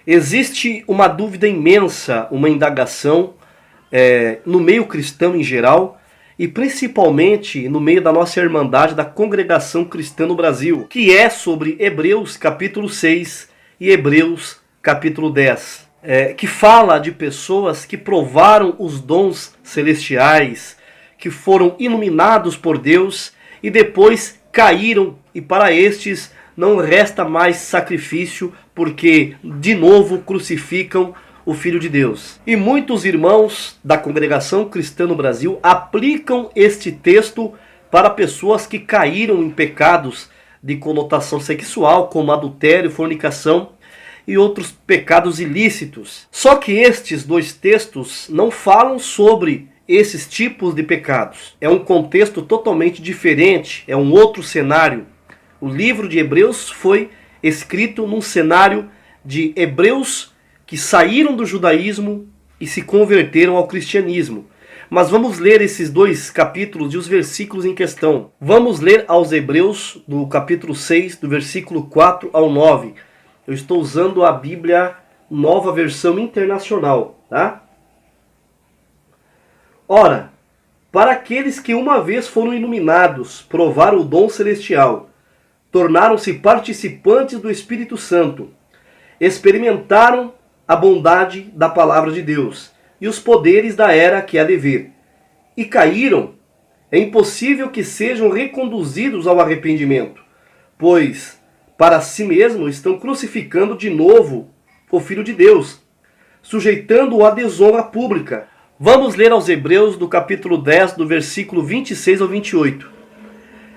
Existe uma dúvida imensa, uma indagação no meio cristão em geral e principalmente no meio da nossa irmandade da Congregação Cristã no Brasil, que é sobre Hebreus capítulo 6 e Hebreus capítulo 10, que fala de pessoas que provaram os dons celestiais, que foram iluminados por Deus e depois caíram, e para estes não resta mais sacrifício, porque de novo crucificam o Filho de Deus. E muitos irmãos da Congregação Cristã no Brasil aplicam este texto para pessoas que caíram em pecados de conotação sexual, como adultério, fornicação e outros pecados ilícitos. Só que estes dois textos não falam sobre esses tipos de pecados. É um contexto totalmente diferente, é um outro cenário. O livro de Hebreus foi escrito num cenário de hebreus que saíram do judaísmo e se converteram ao cristianismo. Mas vamos ler esses dois capítulos e os versículos em questão. Vamos ler aos Hebreus, do capítulo 6, do versículo 4 ao 9. Eu estou usando a Bíblia Nova Versão Internacional, tá? Ora, para aqueles que uma vez foram iluminados, provaram o dom celestial, tornaram-se participantes do Espírito Santo, experimentaram a bondade da palavra de Deus e os poderes da era que há de vir, e caíram, é impossível que sejam reconduzidos ao arrependimento, pois para si mesmos estão crucificando de novo o Filho de Deus, sujeitando-o à desonra pública. Vamos ler aos Hebreus do capítulo 10, do versículo 26 ao 28.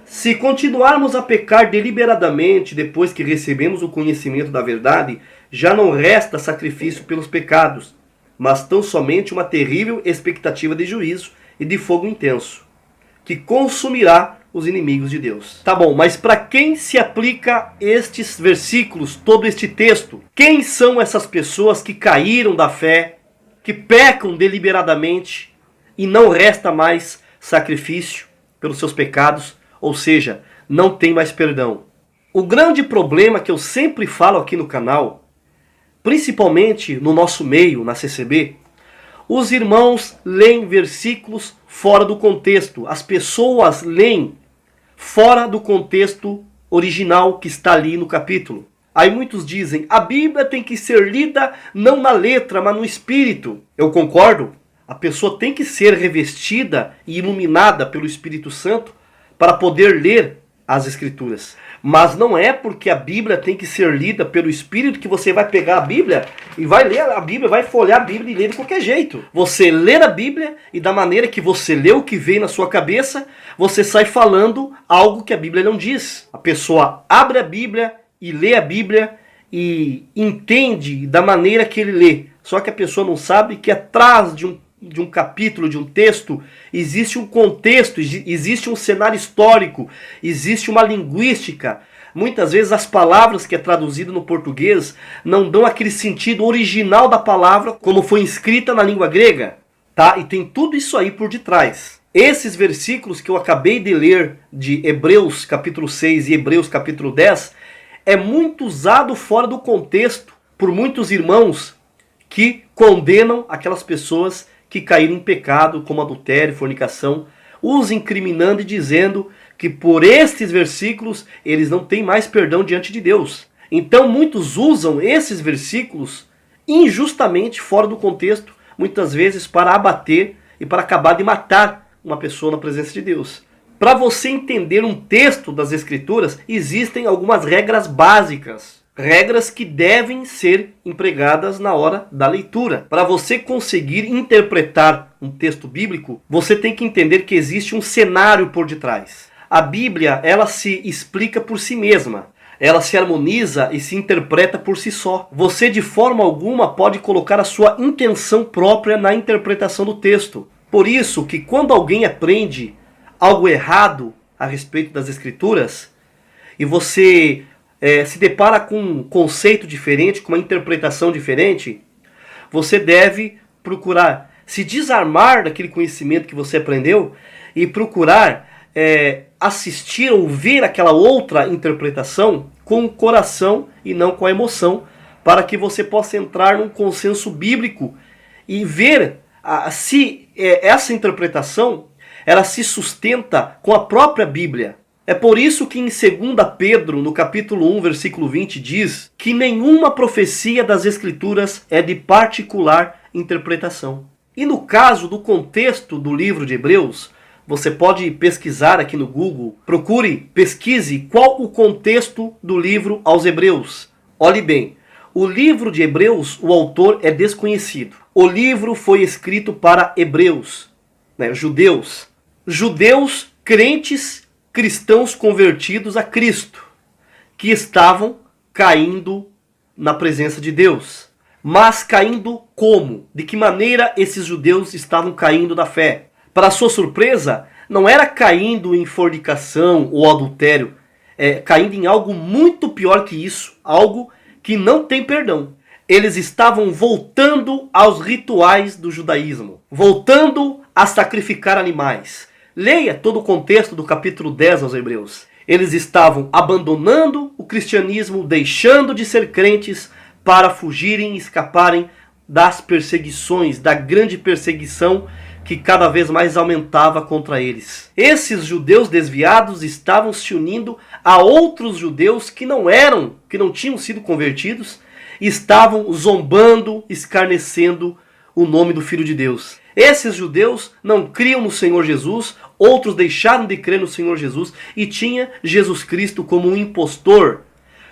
Se continuarmos a pecar deliberadamente depois que recebemos o conhecimento da verdade, já não resta sacrifício pelos pecados, mas tão somente uma terrível expectativa de juízo e de fogo intenso, que consumirá os inimigos de Deus. Tá bom, mas para quem se aplica estes versículos, todo este texto? Quem são essas pessoas que caíram da fé, que pecam deliberadamente e não resta mais sacrifício pelos seus pecados, ou seja, não tem mais perdão? O grande problema que eu sempre falo aqui no canal, principalmente no nosso meio, na CCB, os irmãos leem versículos fora do contexto. As pessoas leem fora do contexto original que está ali no capítulo. Aí muitos dizem, a Bíblia tem que ser lida não na letra, mas no espírito. Eu concordo. A pessoa tem que ser revestida e iluminada pelo Espírito Santo para poder ler as Escrituras. Mas não é porque a Bíblia tem que ser lida pelo Espírito que você vai pegar a Bíblia e vai ler a Bíblia, vai folhear a Bíblia e ler de qualquer jeito. Você lê a Bíblia e da maneira que você lê o que vem na sua cabeça, você sai falando algo que a Bíblia não diz. A pessoa abre a Bíblia e lê a Bíblia e entende da maneira que ele lê. Só que a pessoa não sabe que atrás de um capítulo, de um texto, existe um contexto, existe um cenário histórico, existe uma linguística. Muitas vezes as palavras que é traduzido no português não dão aquele sentido original da palavra como foi escrita na língua grega, tá? E tem tudo isso aí por detrás. Esses versículos que eu acabei de ler de Hebreus capítulo 6 e Hebreus capítulo 10 é muito usado fora do contexto por muitos irmãos que condenam aquelas pessoas que caíram em pecado, como adultério, fornicação, os incriminando e dizendo que por estes versículos eles não têm mais perdão diante de Deus. Então muitos usam esses versículos injustamente fora do contexto, muitas vezes para abater e para acabar de matar uma pessoa na presença de Deus. Para você entender um texto das Escrituras, existem algumas regras básicas. Regras que devem ser empregadas na hora da leitura. Para você conseguir interpretar um texto bíblico, você tem que entender que existe um cenário por detrás. A Bíblia, ela se explica por si mesma. Ela se harmoniza e se interpreta por si só. Você de forma alguma pode colocar a sua intenção própria na interpretação do texto. Por isso que quando alguém aprende algo errado a respeito das Escrituras, e você se depara com um conceito diferente, com uma interpretação diferente, você deve procurar se desarmar daquele conhecimento que você aprendeu e procurar assistir ou ver aquela outra interpretação com o coração e não com a emoção, para que você possa entrar num consenso bíblico e ver se essa interpretação ela se sustenta com a própria Bíblia. É por isso que em 2 Pedro, no capítulo 1, versículo 20, diz que nenhuma profecia das Escrituras é de particular interpretação. E no caso do contexto do livro de Hebreus, você pode pesquisar aqui no Google, pesquise qual o contexto do livro aos Hebreus. Olhe bem, o livro de Hebreus, o autor é desconhecido. O livro foi escrito para hebreus, judeus. Judeus crentes, cristãos convertidos a Cristo, que estavam caindo na presença de Deus. Mas caindo como? De que maneira esses judeus estavam caindo da fé? Para sua surpresa, não era caindo em fornicação ou adultério, caindo em algo muito pior que isso, algo que não tem perdão. Eles estavam voltando aos rituais do judaísmo, voltando a sacrificar animais. Leia todo o contexto do capítulo 10 aos Hebreus. Eles estavam abandonando o cristianismo, deixando de ser crentes para fugirem e escaparem das perseguições, da grande perseguição que cada vez mais aumentava contra eles. Esses judeus desviados estavam se unindo a outros judeus que não tinham sido convertidos, e estavam zombando, escarnecendo o nome do Filho de Deus. Esses judeus não criam no Senhor Jesus, outros deixaram de crer no Senhor Jesus e tinha Jesus Cristo como um impostor,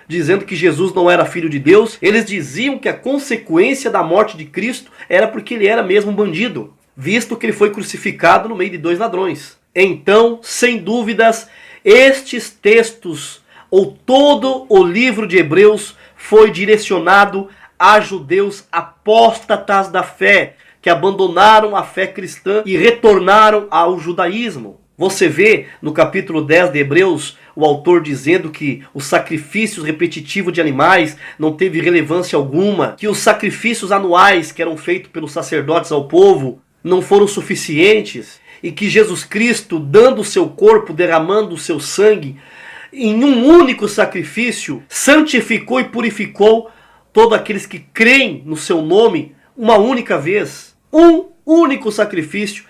dizendo que Jesus não era Filho de Deus. Eles diziam que a consequência da morte de Cristo era porque ele era mesmo um bandido, visto que ele foi crucificado no meio de 2 ladrões. Então, sem dúvidas, estes textos, ou todo o livro de Hebreus, foi direcionado a judeus apóstatas da fé, que abandonaram a fé cristã e retornaram ao judaísmo. Você vê no capítulo 10 de Hebreus o autor dizendo que os sacrifícios repetitivos de animais não teve relevância alguma, que os sacrifícios anuais que eram feitos pelos sacerdotes ao povo não foram suficientes, e que Jesus Cristo, dando o seu corpo, derramando o seu sangue, em um único sacrifício, santificou e purificou todos aqueles que creem no seu nome uma única vez. Um único sacrifício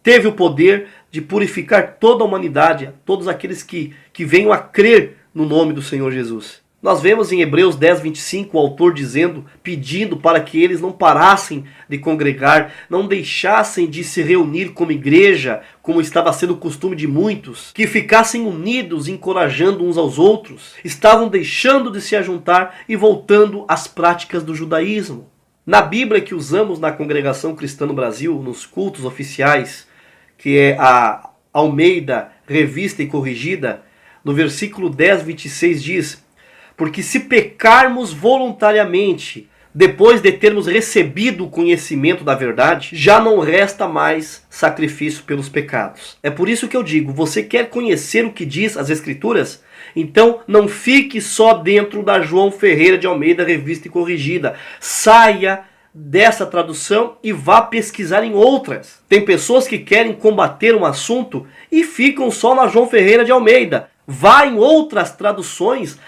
teve o poder de purificar toda a humanidade, todos aqueles que venham a crer no nome do Senhor Jesus. Nós vemos em Hebreus 10, 25, o autor pedindo para que eles não parassem de congregar, não deixassem de se reunir como igreja, como estava sendo o costume de muitos, que ficassem unidos, encorajando uns aos outros. Estavam deixando de se ajuntar e voltando às práticas do judaísmo. Na Bíblia que usamos na Congregação Cristã no Brasil, nos cultos oficiais, que é a Almeida Revista e Corrigida, no versículo 10, 26 diz: porque se pecarmos voluntariamente, depois de termos recebido o conhecimento da verdade, já não resta mais sacrifício pelos pecados. É por isso que eu digo, você quer conhecer o que diz as Escrituras? Então não fique só dentro da João Ferreira de Almeida Revista e Corrigida. Saia dessa tradução e vá pesquisar em outras. Tem pessoas que querem combater um assunto e ficam só na João Ferreira de Almeida. Vá em outras traduções,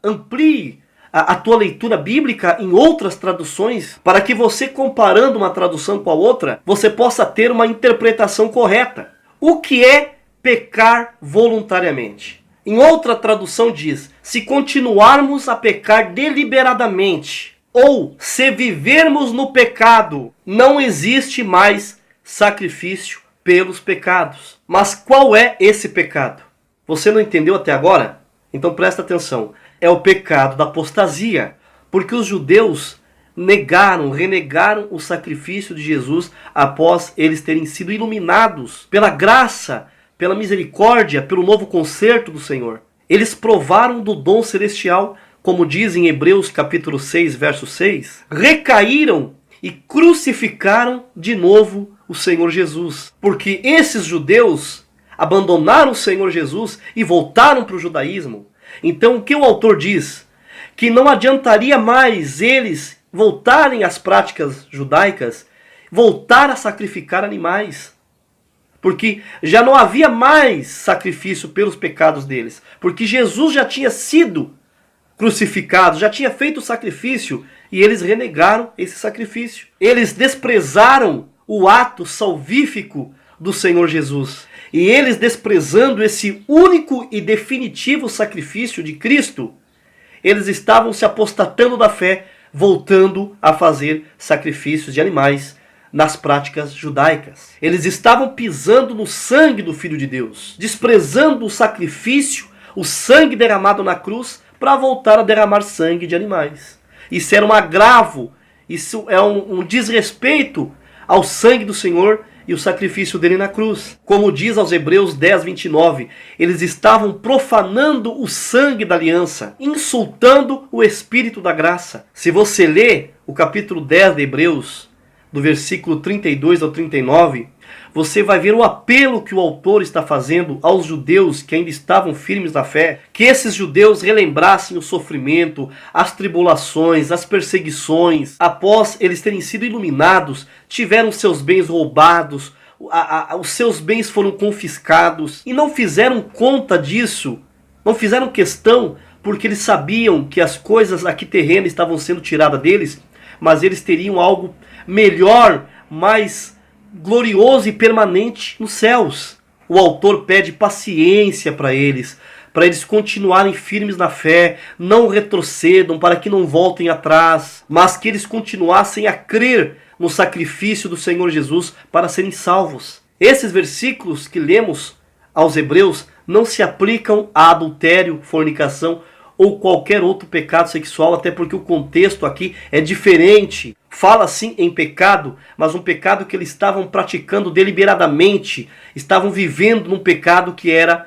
amplie a tua leitura bíblica em outras traduções, para que você, comparando uma tradução com a outra, você possa ter uma interpretação correta. O que é pecar voluntariamente? Em outra tradução diz: se continuarmos a pecar deliberadamente, ou se vivermos no pecado, não existe mais sacrifício pelos pecados. Mas qual é esse pecado? Você não entendeu até agora? Então presta atenção. É o pecado da apostasia. Porque os judeus renegaram o sacrifício de Jesus após eles terem sido iluminados pela graça, pela misericórdia, pelo novo concerto do Senhor. Eles provaram do dom celestial, como diz em Hebreus capítulo 6, verso 6. Recaíram e crucificaram de novo o Senhor Jesus. Porque esses judeus abandonaram o Senhor Jesus e voltaram para o judaísmo. Então o que o autor diz? Que não adiantaria mais eles voltarem às práticas judaicas, voltar a sacrificar animais. Porque já não havia mais sacrifício pelos pecados deles. Porque Jesus já tinha sido crucificado, já tinha feito o sacrifício e eles renegaram esse sacrifício. Eles desprezaram o ato salvífico do Senhor Jesus. E eles desprezando esse único e definitivo sacrifício de Cristo, eles estavam se apostatando da fé, voltando a fazer sacrifícios de animais nas práticas judaicas. Eles estavam pisando no sangue do Filho de Deus, desprezando o sacrifício, o sangue derramado na cruz, para voltar a derramar sangue de animais. Isso era um agravo, isso é um desrespeito ao sangue do Senhor e o sacrifício dele na cruz. Como diz aos Hebreus 10, 29, eles estavam profanando o sangue da aliança, insultando o Espírito da graça. Se você ler o capítulo 10 de Hebreus, do versículo 32 ao 39, você vai ver o apelo que o autor está fazendo aos judeus que ainda estavam firmes na fé, que esses judeus relembrassem o sofrimento, as tribulações, as perseguições. Após eles terem sido iluminados, tiveram seus bens roubados, os seus bens foram confiscados, e não fizeram conta disso, não fizeram questão, porque eles sabiam que as coisas aqui terrenas estavam sendo tiradas deles, mas eles teriam algo melhor, mais glorioso e permanente nos céus. O autor pede paciência para eles continuarem firmes na fé, não retrocedam, para que não voltem atrás, mas que eles continuassem a crer no sacrifício do Senhor Jesus para serem salvos. Esses versículos que lemos aos Hebreus não se aplicam a adultério, fornicação ou qualquer outro pecado sexual, até porque o contexto aqui é diferente. Fala sim em pecado, mas um pecado que eles estavam praticando deliberadamente, estavam vivendo num pecado que era,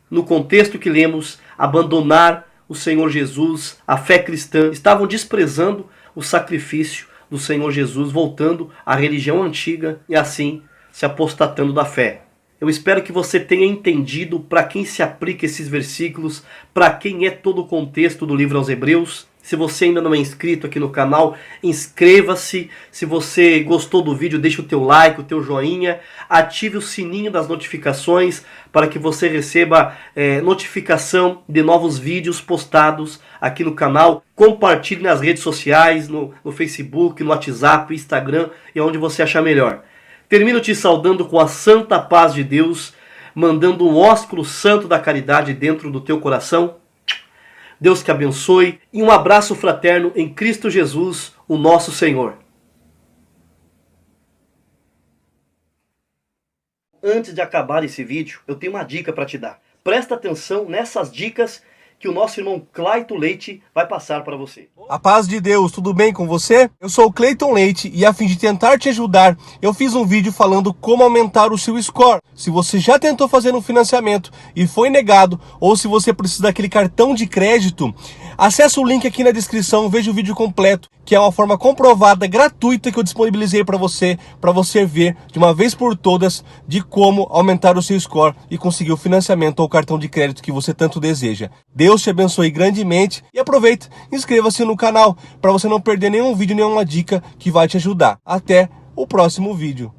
no contexto que lemos, abandonar o Senhor Jesus, a fé cristã, estavam desprezando o sacrifício do Senhor Jesus, voltando à religião antiga e assim se apostatando da fé. Eu espero que você tenha entendido para quem se aplica esses versículos, para quem é todo o contexto do livro aos Hebreus. Se você ainda não é inscrito aqui no canal, inscreva-se. Se você gostou do vídeo, deixe o teu like, o teu joinha. Ative o sininho das notificações para que você receba notificação de novos vídeos postados aqui no canal. Compartilhe nas redes sociais, no Facebook, no WhatsApp, Instagram e onde você achar melhor. Termino te saudando com a santa paz de Deus, mandando um ósculo santo da caridade dentro do teu coração. Deus te abençoe e um abraço fraterno em Cristo Jesus, o nosso Senhor. Antes de acabar esse vídeo, eu tenho uma dica para te dar. Presta atenção nessas dicas que o nosso irmão Clayton Leite vai passar para você. A paz de Deus, tudo bem com você? Eu sou o Clayton Leite e a fim de tentar te ajudar, eu fiz um vídeo falando como aumentar o seu score. Se você já tentou fazer um financiamento e foi negado, ou se você precisa daquele cartão de crédito, acesse o link aqui na descrição, veja o vídeo completo, que é uma forma comprovada, gratuita que eu disponibilizei para você ver de uma vez por todas de como aumentar o seu score e conseguir o financiamento ou o cartão de crédito que você tanto deseja. Deus te abençoe grandemente e aproveita, inscreva-se no canal para você não perder nenhum vídeo, nenhuma dica que vai te ajudar. Até o próximo vídeo.